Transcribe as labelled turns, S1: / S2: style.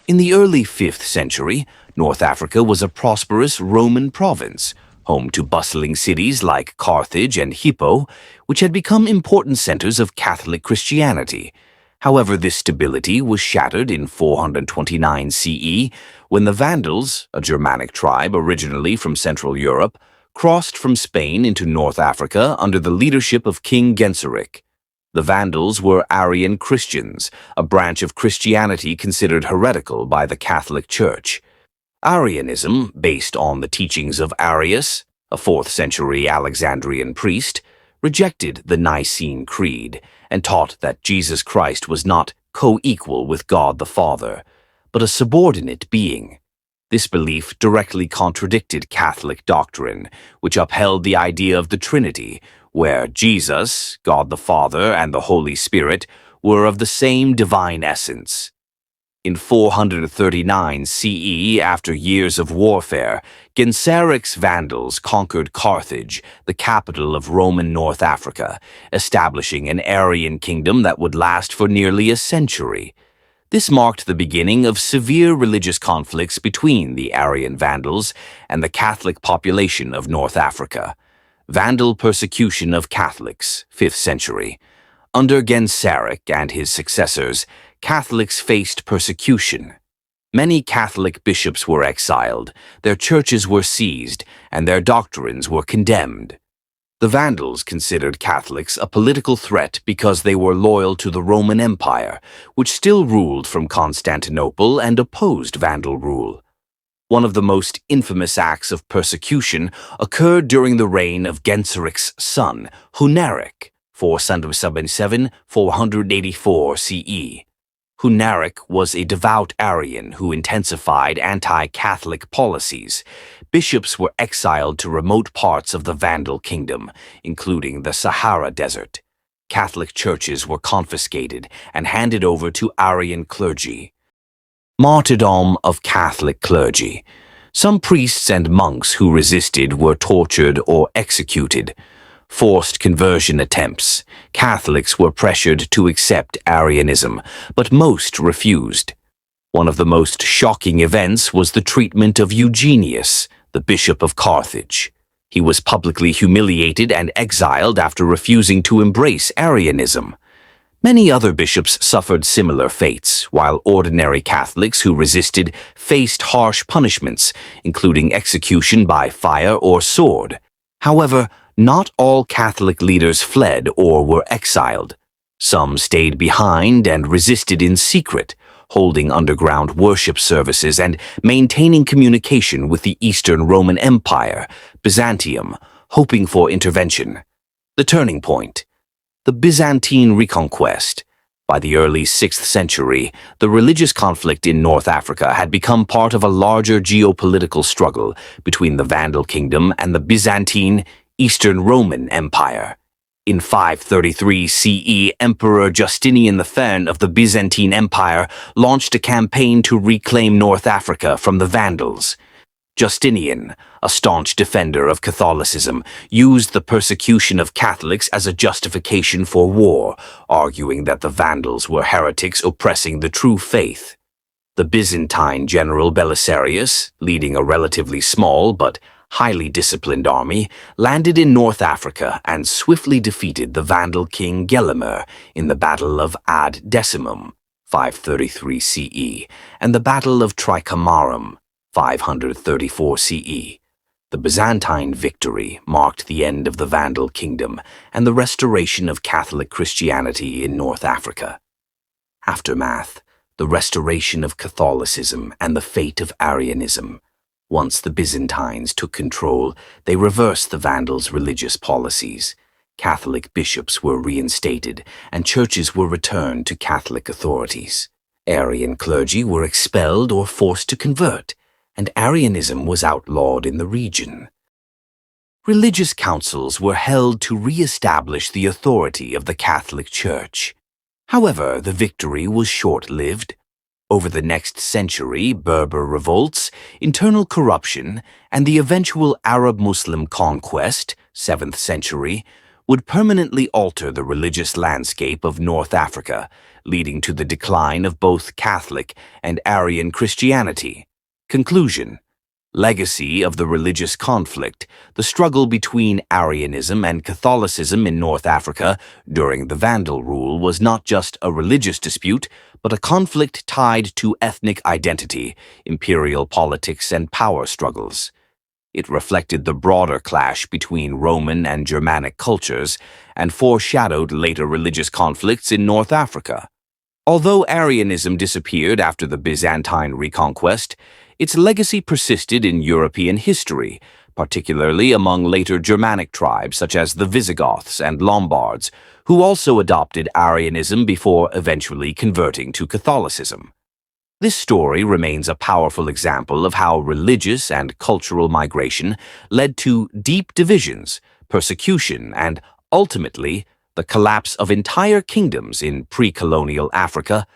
S1: In the early 5th century, North Africa was a prosperous Roman province, home to bustling cities like Carthage and Hippo, which had become important centers of Catholic Christianity. However, this stability was shattered in 429 CE when the Vandals, a Germanic tribe originally from Central Europe, crossed from Spain into North Africa under the leadership of King Gaiseric. The Vandals were Arian Christians, a branch of Christianity considered heretical by the Catholic Church. Arianism, based on the teachings of Arius, a 4th century Alexandrian priest, rejected the Nicene Creed and taught that Jesus Christ was not co-equal with God the Father, but a subordinate being. This belief directly contradicted Catholic doctrine, which upheld the idea of the Trinity, where Jesus, God the Father, and the Holy Spirit were of the same divine essence. In 439 CE, after years of warfare, Gaiseric's Vandals conquered Carthage, the capital of Roman North Africa, establishing an Arian kingdom that would last for nearly a century. This marked the beginning of severe religious conflicts between the Arian Vandals and the Catholic population of North Africa. Vandal persecution of Catholics, 5th century. Under Gaiseric and his successors, Catholics faced persecution. Many Catholic bishops were exiled, their churches were seized, and their doctrines were condemned. The Vandals considered Catholics a political threat because they were loyal to the Roman Empire, which still ruled from Constantinople and opposed Vandal rule. One of the most infamous acts of persecution occurred during the reign of Gaiseric's son, Huneric, 477–484 CE. Huneric was a devout Arian who intensified anti-Catholic policies. Bishops were exiled to remote parts of the Vandal kingdom, including the Sahara Desert. Catholic churches were confiscated and handed over to Arian clergy. Martyrdom of Catholic clergy. Some priests and monks who resisted were tortured or executed. Forced conversion attempts. Catholics were pressured to accept Arianism, but most refused. One of the most shocking events was the treatment of Eugenius, the Bishop of Carthage. He was publicly humiliated and exiled after refusing to embrace Arianism. Many other bishops suffered similar fates, while ordinary Catholics who resisted faced harsh punishments, including execution by fire or sword. However, not all Catholic leaders fled or were exiled. Some stayed behind and resisted in secret, holding underground worship services and maintaining communication with the Eastern Roman Empire, Byzantium, hoping for intervention. The turning point. The Byzantine reconquest. By the early 6th century, the religious conflict in North Africa had become part of a larger geopolitical struggle between the Vandal kingdom and the Byzantine Eastern Roman Empire. In 533 CE, Emperor Justinian I of the Byzantine Empire launched a campaign to reclaim North Africa from the Vandals. Justinian, a staunch defender of Catholicism, used the persecution of Catholics as a justification for war, arguing that the Vandals were heretics oppressing the true faith. The Byzantine general Belisarius, leading a relatively small but highly disciplined army, landed in North Africa and swiftly defeated the Vandal king Gelimer in the Battle of Ad Decimum, 533 CE, and the Battle of Tricamarum, 534 CE. The Byzantine victory marked the end of the Vandal kingdom and the restoration of Catholic Christianity in North Africa. Aftermath: the restoration of Catholicism and the fate of Arianism. Once the Byzantines took control, they reversed the Vandals' religious policies. Catholic bishops were reinstated, and churches were returned to Catholic authorities. Arian clergy were expelled or forced to convert, and Arianism was outlawed in the region. Religious councils were held to re-establish the authority of the Catholic Church. However, the victory was short-lived. Over the next century, Berber revolts, internal corruption, and the eventual Arab-Muslim conquest, 7th century, would permanently alter the religious landscape of North Africa, leading to the decline of both Catholic and Arian Christianity. Conclusion: legacy of the religious conflict. The struggle between Arianism and Catholicism in North Africa during the Vandal rule was not just a religious dispute, but a conflict tied to ethnic identity, imperial politics, and power struggles. It reflected the broader clash between Roman and Germanic cultures and foreshadowed later religious conflicts in North Africa. Although Arianism disappeared after the Byzantine reconquest, its legacy persisted in European history, particularly among later Germanic tribes such as the Visigoths and Lombards, who also adopted Arianism before eventually converting to Catholicism. This story remains a powerful example of how religious and cultural migration led to deep divisions, persecution, and, ultimately, the collapse of entire kingdoms in pre-colonial Africa